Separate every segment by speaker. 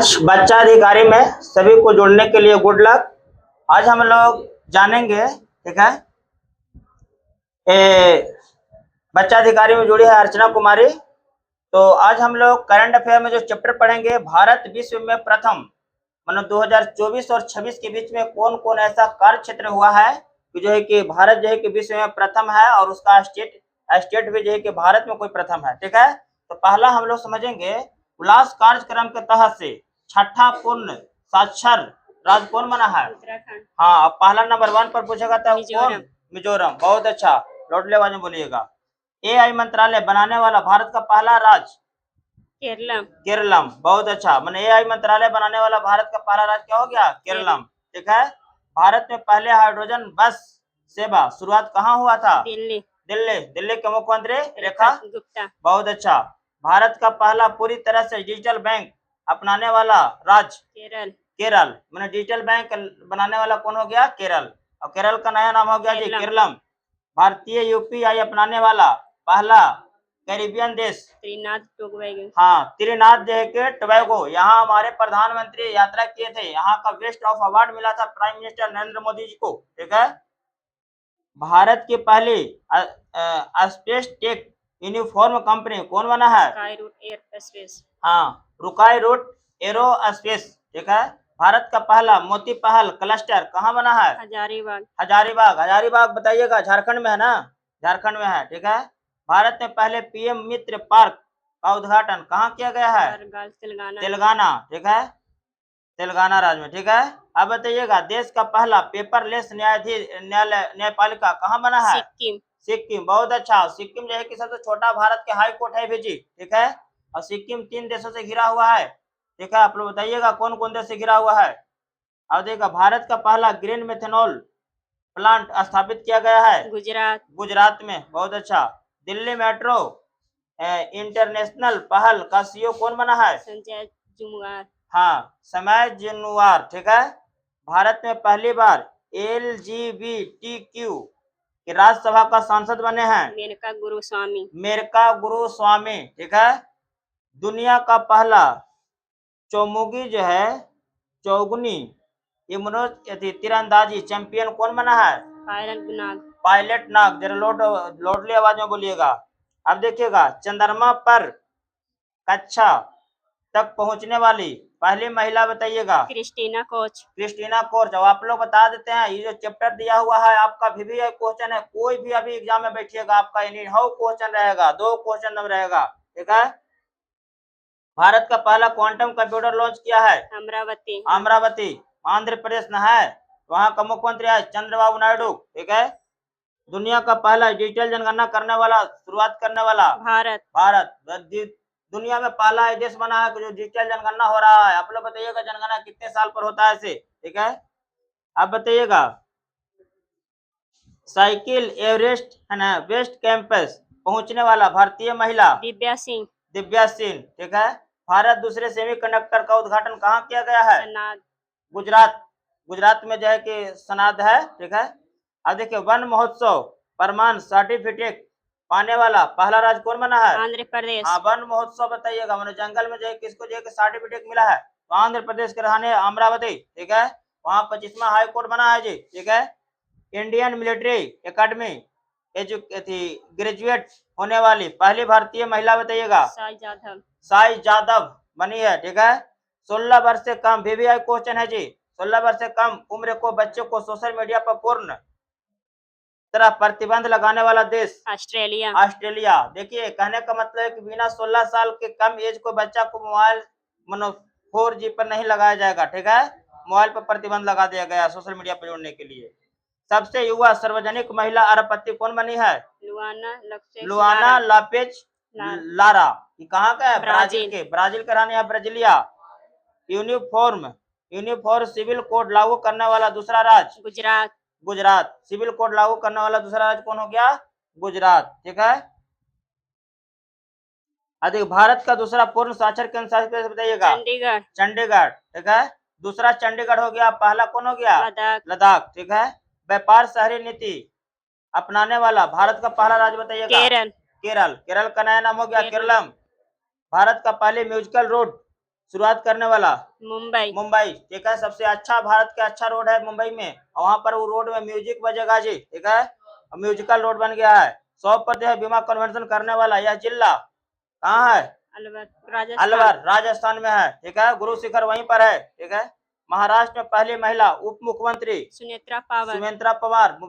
Speaker 1: बच्चा अधिकारी में सभी को जुड़ने के लिए गुड लक। आज हम लोग जानेंगे, ठीक है, बच्चा अधिकारी में जुड़ी है अर्चना कुमारी। तो आज हम लोग करंट अफेयर में जो चैप्टर पढ़ेंगे, भारत विश्व में प्रथम, मतलब 2024 और 26 के बीच में कौन कौन ऐसा कार्य क्षेत्र हुआ है कि जो है कि भारत जो है कि विश्व में प्रथम है और उसका स्टेट भी जो है कि भारत में कोई प्रथम है। ठीक है, तो पहला हम लोग समझेंगे, उल्लास कार्यक्रम के तहत से छठा पूर्ण साक्षर राज्य कौन बना है?
Speaker 2: उत्तराखंड।
Speaker 1: हाँ, अब पहला नंबर 1 पर पूछेगा था
Speaker 2: मिजोरम।
Speaker 1: कौन? मिजोरम। बहुत अच्छा, लौटले आवाज में बोलिएगा। AI मंत्रालय बनाने वाला भारत का पहला राज्य?
Speaker 2: केरलम।
Speaker 1: केरलम। बहुत अच्छा, मैंने AI मंत्रालय बनाने वाला भारत का पहला राज्य क्या हो गया? केरलम। ठीक है, भारत में पहले हाइड्रोजन बस सेवा शुरुआत कहाँ हुआ था?
Speaker 2: दिल्ली।
Speaker 1: दिल्ली के मुख्यमंत्री रेखा
Speaker 2: गुप्ता।
Speaker 1: बहुत अच्छा, भारत का पहला पूरी तरह से डिजिटल बैंक अपनाने वाला राज्य? केरल। मैंने डिजिटल बैंक बनाने वाला कौन हो गया? केरल। और केरल का नया नाम हो गया जी केरलम। भारतीय UPI अपनाने वाला पहला कैरिबियन देश? त्रिनाद जो है कि टोबैगो। यहाँ हमारे प्रधानमंत्री यात्रा किए थे, यहाँ का बेस्ट ऑफ अवार्ड मिला था प्राइम मिनिस्टर नरेंद्र मोदी जी को। ठीक है, भारत की पहली स्पेस टेक यूनिफॉर्म कंपनी कौन बना है? रुकाई रूट एरोस्पेस। ठीक है, भारत का पहला मोती महल क्लस्टर कहाँ बना है? हजारीबाग बताइएगा, झारखंड में है ना? झारखंड में है। ठीक है, भारत में पहले PM मित्र पार्क का उद्घाटन कहाँ किया गया है? तेलंगाना। ठीक है, तेलंगाना राज्य में। ठीक है, अब बताइएगा, देश का पहला पेपरलेस न्यायपालिका कहाँ बना है? सिक्किम। बहुत अच्छा, सिक्किम जो है कि सबसे छोटा भारत के हाई कोर्ट है भी जी। ठीक है, और सिक्किम 3 देशों से घिरा हुआ है। ठीक है, आप लोग बताइएगा कौन कौन देश से घिरा हुआ है? अब देखिएगा, भारत का पहला ग्रीन मेथनॉल प्लांट स्थापित किया गया है? गुजरात में। बहुत अच्छा, दिल्ली मेट्रो इंटरनेशनल पहल का CEO कौन बना है?
Speaker 2: संजय जुमवार।
Speaker 1: हाँ, समय जुनवार। ठीक है, भारत में पहली बार LGBTQ के राज्यसभा का सांसद बने हैं? मेनका गुरुस्वामी। ठीक है, दुनिया का पहला चौमुगी जो है चौगुनी तीरंदाजी चैंपियन कौन बना है? पायलट नाग। जरा लोडली आवाज में बोलिएगा। अब देखिएगा, चंद्रमा पर कक्षा तक पहुंचने वाली पहली महिला बताइएगा? Christina Koch. अब आप लोग बता देते हैं, ये जो चैप्टर दिया हुआ है आपका VVI क्वेश्चन है, कोई भी अभी एग्जाम में बैठिएगा आपका इन हाउ क्वेश्चन रहेगा, 2 क्वेश्चन रहेगा। ठीक है, भारत का पहला क्वांटम कंप्यूटर लॉन्च किया है? अमरावती। आंध्र प्रदेश न है, वहां का मुख्यमंत्री है चंद्रबाबू नायडू। ठीक है, दुनिया का पहला डिजिटल जनगणना करने वाला, शुरुआत करने वाला? भारत। दुनिया में पहला देश बना है जो डिजिटल जनगणना हो रहा है। आप लोग बताइएगा जनगणना कितने साल पर होता है इसे? ठीक है, अब बताइएगा, साइकिल एवरेस्ट है ना वेस्ट कैंपस पहुंचने वाला भारतीय महिला? दिव्या सिंह। ठीक है, भारत दूसरे सेमीकंडक्टर का उद्घाटन कहाँ किया गया है? गुजरात में जो है कि सनाद है। ठीक है, अब देखिए, वन महोत्सव प्रमाण सर्टिफिकेट पाने वाला पहला राज्य कौन बना है? आंध्र प्रदेश। हाँ, वन महोत्सव बताइएगा, मैंने जंगल में जो है किसको जो है सर्टिफिकेट मिला है? तो आंध्र प्रदेश के रहने अमरावती। ठीक है, वहाँ 25वां हाई कोर्ट बना है जी। ठीक है, इंडियन मिलिट्री एकेडमी ग्रेजुएट होने वाली पहली भारतीय महिला बताइएगा? साई जादव बनी है। ठीक है, 16 वर्ष से कम VVI क्वेश्चन है जी, 16 वर्ष से कम उम्र को बच्चों को सोशल मीडिया पर पूर्ण तरह प्रतिबंध लगाने वाला देश? ऑस्ट्रेलिया। देखिए, कहने का मतलब है कि बिना 16 साल के कम एज को बच्चा को मोबाइल 4G पर नहीं लगाया जाएगा। ठीक है, मोबाइल पर प्रतिबंध लगा दिया गया सोशल मीडिया पर जोड़ने के लिए। सबसे युवा सार्वजनिक महिला अरबपति कौन बनी है? Luana Lopes Lara. कहाँ का है? ब्राजील का रहने है, ब्राजीलिया। यूनिफॉर्म सिविल कोड लागू करने वाला दूसरा राज्य? गुजरात। सिविल कोड लागू करने वाला दूसरा राज्य कौन हो गया? गुजरात। ठीक है, अधिक भारत का दूसरा पूर्ण साक्षर केंद्र शासित प्रदेश बताइएगा? चंडीगढ़। ठीक है, दूसरा चंडीगढ़ हो गया, पहला कौन हो गया? लद्दाख। ठीक है, व्यापार शहरी नीति अपनाने वाला भारत का पहला राज्य बताइएगा? केरल का नया नाम हो गया केरलम। भारत का पहले म्यूजिकल रोड शुरुआत करने वाला
Speaker 2: मुंबई।
Speaker 1: मुंबई, ठीक है। सबसे अच्छा भारत का अच्छा रोड है मुंबई में, और वहां पर वो रोड में म्यूजिक बजेगा जी, ठीक है। म्यूजिकल रोड बन गया है। 100% बीमा कन्वेंशन करने वाला यह जिला कहाँ है?
Speaker 2: अलवर राजस्थान।
Speaker 1: अलवर राजस्थान में है, ठीक है। गुरु शिखर वहीं पर है, ठीक है। महाराष्ट्र में पहली महिला उप मुख्यमंत्री
Speaker 2: सुनेत्रा पवार।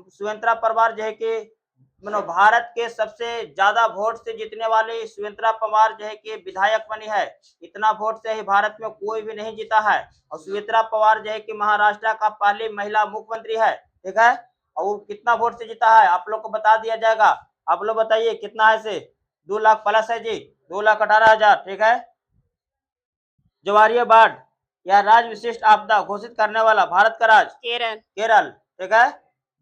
Speaker 1: सुनेत्रा पवार जो है कि भारत के सबसे ज्यादा वोट से जीतने वाली सुनेत्रा पवार जो है कि विधायक बनी है। इतना वोट से ही भारत में कोई भी नहीं जीता है, और सुनेत्रा पवार जो है कि महाराष्ट्र का पहली महिला मुख्यमंत्री है, ठीक है। और वो कितना वोट से जीता है आप लोग को बता दिया जाएगा। आप लोग बताइए कितना है से? 2 लाख प्लस है जी, 2,18,000, ठीक है। ज्वारीय बाढ़ या राज्य विशिष्ट आपदा घोषित करने वाला भारत का राज्य
Speaker 2: केरल।
Speaker 1: केरल, ठीक है।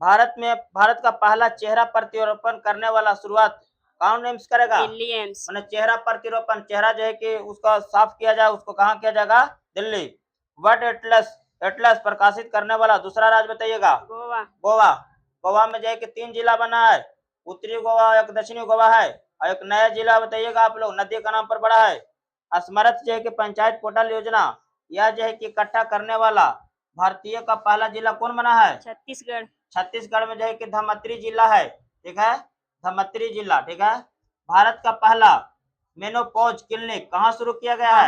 Speaker 1: भारत का पहला चेहरा प्रतिरोपण करने वाला शुरुआत कौन एम्स करेगा?
Speaker 2: दिल्ली एम्स।
Speaker 1: मैंने चेहरा प्रतिरोपण, चेहरा जो है कि उसका साफ किया जाए, उसको कहाँ किया जाएगा? दिल्ली। वर्ल्ड एटलस प्रकाशित करने वाला दूसरा राज्य बताइएगा?
Speaker 2: गोवा।
Speaker 1: गोवा। गोवा में जो है कि 3 जिला बना है, उत्तरी गोवा, एक दक्षिणी गोवा है, और एक नया जिला बताइएगा आप लोग, नदी का नाम पर बड़ा है। स्मृत जो है कि पंचायत पोर्टल योजना, यह जो है कि इकट्ठा करने वाला भारतीय का पहला जिला कौन बना है?
Speaker 2: छत्तीसगढ़।
Speaker 1: छत्तीसगढ़ में जो है कि धमत्री जिला है, ठीक है। धमत्री जिला, ठीक है। भारत का पहला मेनोपॉज क्लिनिक कहाँ शुरू किया गया है?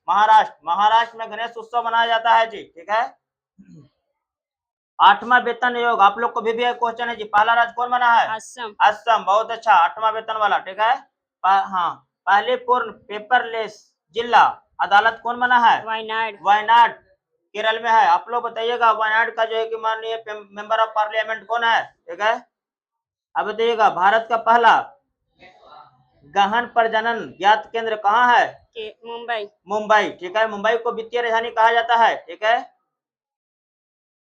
Speaker 1: महाराष्ट्र में गणेश उत्सव मनाया जाता है जी, ठीक है। 8वां वेतन आयोग, आप लोग को भी एक क्वेश्चन है जी, पहला राज्य कौन बना है? असम। बहुत अच्छा, 8वां वेतन वाला, ठीक है। हाँ, पहले पूर्ण पेपरलेस जिला अदालत कौन बना है? वायनाड केरल में है। आप लोग बताइएगा वायनाड का जो है कि माननीय मेंबर ऑफ पार्लियामेंट कौन है, ठीक है। अब बताइएगा भारत का पहला गहन प्रजनन ज्ञात केंद्र कहाँ है? मुंबई, ठीक है। मुंबई को वित्तीय राजधानी कहा जाता है, ठीक है।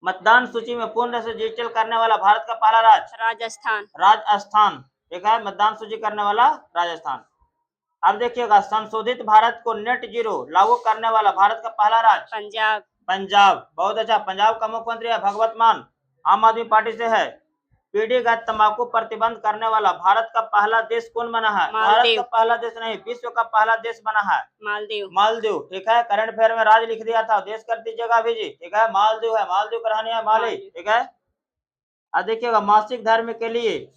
Speaker 1: मतदान सूची में पूर्ण से डिजिटल करने वाला भारत का पहला राज्य राजस्थान, ठीक है। मतदान सूची करने वाला राजस्थान। अब देखिएगा संशोधित भारत को नेट जीरो लागू करने वाला भारत का पहला राज्य पंजाब। बहुत अच्छा, पंजाब का मुख्यमंत्री है भगवत मान, आम आदमी पार्टी से है। पीढ़ीगत तंबाकू प्रतिबंध करने वाला भारत का पहला देश कौन बना है? भारत का पहला देश नहीं, विश्व का पहला देश बना है मालदीव, ठीक है। करंट अफेयर में राज लिख दिया था, देश कर दीजिएगा भी जी, ठीक है। मालदीव है, मालदीव का रानी है माली, ठीक है। अब देखिएगा मासिक धर्म के लिए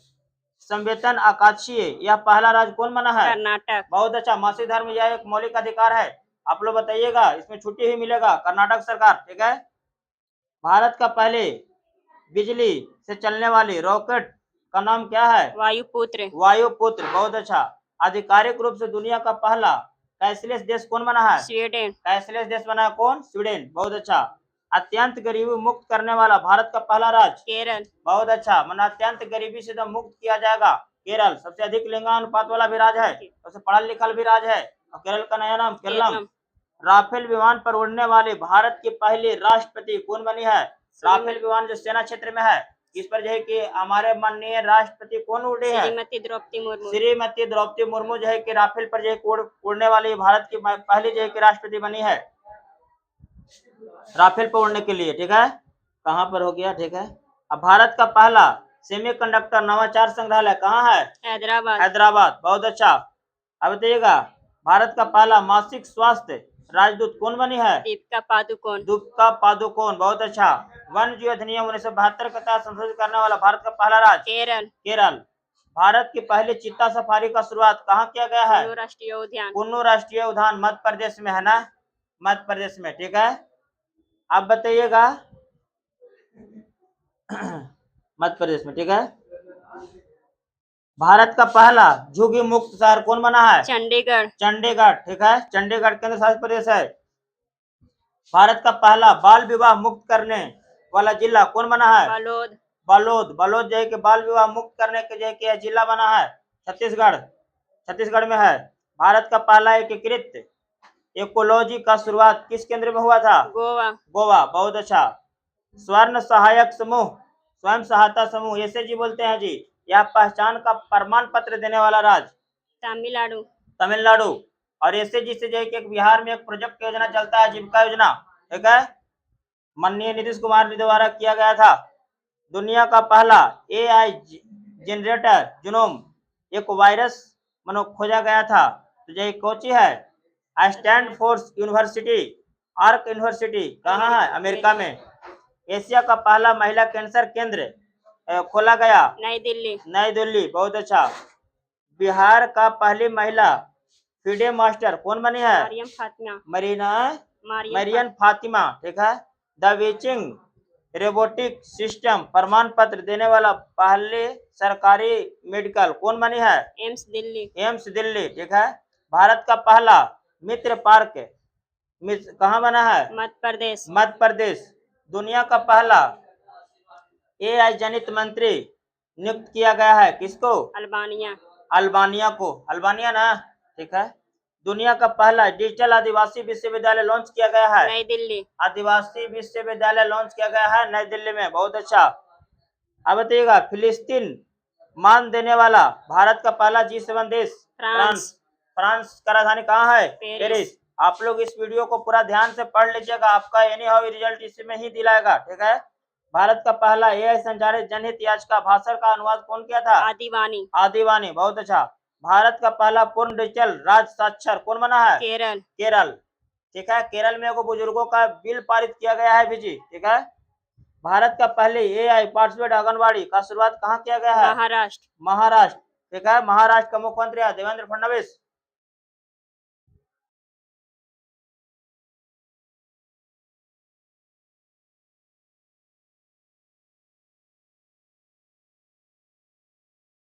Speaker 1: संवेतन आकाशीय यह पहला राज्य कौन बना है?
Speaker 2: कर्नाटक।
Speaker 1: बहुत अच्छा, मासिक धर्म यह एक मौलिक अधिकार है, आप लोग बताइएगा, इसमें छुट्टी ही मिलेगा, कर्नाटक सरकार, ठीक है। भारत का पहले बिजली से चलने वाली रॉकेट का नाम क्या है? वायुपुत्र, बहुत अच्छा। आधिकारिक रूप से दुनिया का पहला कैशलेस देश कौन बना है?
Speaker 2: स्वीडन।
Speaker 1: कैशलेस देश बना है कौन? स्वीडन, बहुत अच्छा। अत्यंत गरीबी मुक्त करने वाला भारत का पहला राज्य
Speaker 2: केरल।
Speaker 1: बहुत अच्छा, माना अत्यंत गरीबी से तो मुक्त किया जाएगा केरल। सबसे अधिक लिंगानुपात वाला भी राज्य है, सबसे पढ़ा लिखा भी राज्य है, और केरल का नया नाम केरलम। राफेल विमान पर उड़ने वाले भारत की पहली राष्ट्रपति कौन बनी है? राफेल विमान जो सेना क्षेत्र में है, इस पर जो है कि हमारे माननीय राष्ट्रपति कौन उड़े हैं? श्रीमती द्रौपदी मुर्मू जो है कि राफेल पर जो है उड़ने वाली भारत की पहली जो है कि राष्ट्रपति बनी है राफेल पर उड़ने के लिए, ठीक है। कहाँ पर हो गया, ठीक है। अब भारत का पहला सेमीकंडक्टर नवाचार संग्रहालय कहाँ है? हैदराबाद, बहुत अच्छा। अब बताइएगा भारत का पहला मासिक स्वास्थ्य राजदूत कौन बनी है? दीपिका पादुकोण, बहुत अच्छा। वन जीव अधिनियम 1972 के तहत संशोधित करने वाला भारत का पहला राज्य केरल। भारत की पहली चित्ता सफारी का शुरुआत कहाँ किया गया है? कुन्नू राष्ट्रीय उद्यान मध्य प्रदेश में है ना, मध्य प्रदेश में, ठीक है। आप बताइएगा मध्य प्रदेश में, ठीक है। भारत का पहला झुग्गी मुक्त शहर कौन बना है? चंडीगढ़, ठीक है। चंडीगढ़ केंद्र शासित प्रदेश है। भारत का पहला बाल विवाह मुक्त करने वाला जिला कौन बना है? बलौद जो है कि बाल विवाह मुक्त करने के जो है जिला बना है छत्तीसगढ़ में है। भारत का पहला एकीकृत इकोलॉजी का शुरुआत किस केंद्र में हुआ था? गोवा, बहुत अच्छा। स्वर्ण सहायक समूह, स्वयं सहायता समूह एसएचजी बोलते हैं जी, यह पहचान का प्रमाण पत्र देने वाला राज्य तमिलनाडु। और एसएचजी से जो है कि बिहार में एक प्रोजेक्ट योजना चलता है, जीविका योजना, ठीक है। माननीय नीतीश कुमार जी द्वारा किया गया था। दुनिया का पहला एआई जनरेटर जीनोम एक वायरस खोजा गया था, तो जो कोची है स्टैनफोर्ड यूनिवर्सिटी, आर्क यूनिवर्सिटी कहाँ है? अमेरिका में। एशिया का पहला महिला कैंसर केंद्र खोला गया,
Speaker 2: नई दिल्ली।
Speaker 1: नई दिल्ली। बहुत अच्छा। बिहार का पहली महिला फीडे मास्टर कौन बनी है?
Speaker 2: मरियम फातिमा।
Speaker 1: मरीना
Speaker 2: मरियम
Speaker 1: मरियन फातिमा। ठीक है। द विचिंग रोबोटिक सिस्टम प्रमाण पत्र देने वाला पहले सरकारी मेडिकल कौन बनी है?
Speaker 2: एम्स दिल्ली।
Speaker 1: एम्स दिल्ली। ठीक है। भारत का पहला मित्र पार्क कहाँ बना है?
Speaker 2: मध्य प्रदेश।
Speaker 1: मध्य प्रदेश। दुनिया का पहला एआई जनित मंत्री नियुक्त किया गया है, किसको?
Speaker 2: अल्बानिया।
Speaker 1: अल्बानिया को। अल्बानिया ना। ठीक है। दुनिया का पहला डिजिटल आदिवासी विश्वविद्यालय लॉन्च किया गया है,
Speaker 2: नई दिल्ली।
Speaker 1: आदिवासी विश्वविद्यालय लॉन्च किया गया है नई दिल्ली में। बहुत अच्छा। अब बताइएगा, फिलिस्तीन मान देने वाला भारत का पहला G7 देश?
Speaker 2: फ्रांस।
Speaker 1: फ्रांस का राजधानी कहाँ है?
Speaker 2: पेरिस।
Speaker 1: आप लोग इस वीडियो को पूरा ध्यान से पढ़ लीजिएगा, आपका एनी हाउ रिजल्ट इसी में ही दिलाएगा। ठीक है। भारत का पहला एआई संचालित जनहित याचिका भाषण का अनुवाद कौन किया था?
Speaker 2: आदिवानी।
Speaker 1: आदिवानी। बहुत अच्छा। भारत का पहला पूर्ण डिजिटल राज साक्षर कौन बना है?
Speaker 2: केरल।
Speaker 1: केरल। ठीक है। केरल में एगो बुजुर्गों का बिल पारित किया गया है भी जी। ठीक है। भारत का पहले एआई पार्टिसिपेट आंगनबाड़ी का शुरुआत कहाँ किया गया है?
Speaker 2: महाराष्ट्र।
Speaker 1: महाराष्ट्र। ठीक है। महाराष्ट्र का मुख्यमंत्री है देवेंद्र फडणवीस।